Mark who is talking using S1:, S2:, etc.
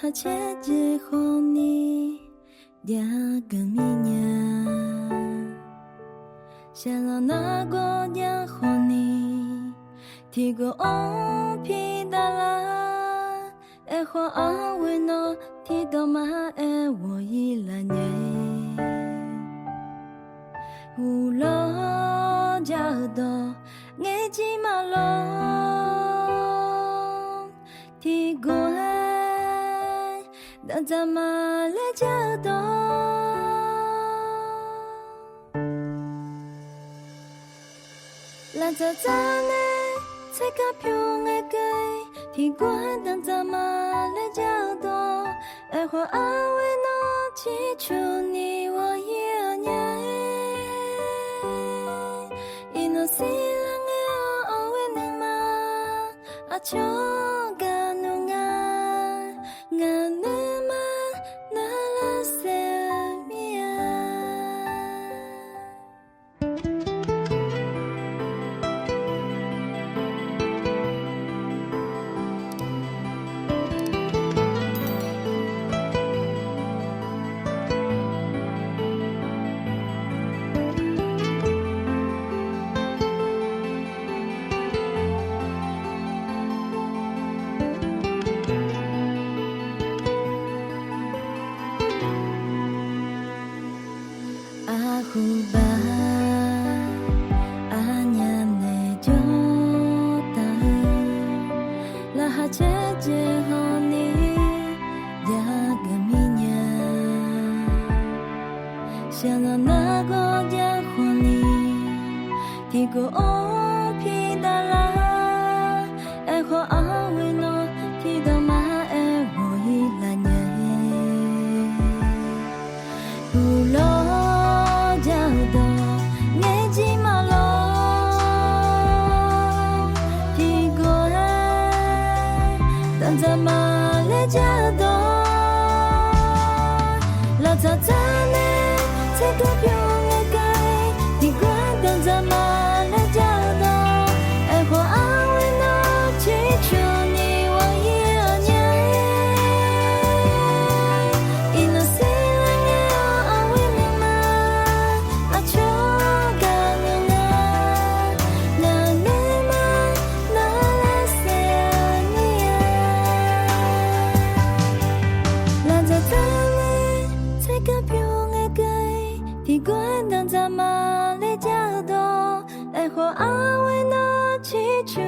S1: 哈切结和你两个米娘，想让那个娘和你提个欧皮达拉，爱花安慰呢，提到马爱我依赖你，乌罗加多爱吉马龙，提过爱，但咱马来加多。咱在咱的才个票爱给，提过但咱马来加多，爱花安慰侬，祈求你我也爱，因那西人的安慰你嘛，阿秋个侬啊，俺你嘛那拉塞米啊。胡巴阿娘内就打，拉哈姐姐和你两个米娘，想让那个家伙你提个欧皮达拉，爱花安慰侬，提到马爱我依赖你，不落。但咱马来加多，老早咱呢才个票爱给，你管但咱马来加多，爱花安慰侬，祈求你我也爱，因那西人的安慰你嘛，阿秋个侬啊，那你嘛那来塞。个票爱给，提过但咱马来加多，爱花安慰侬，祈求。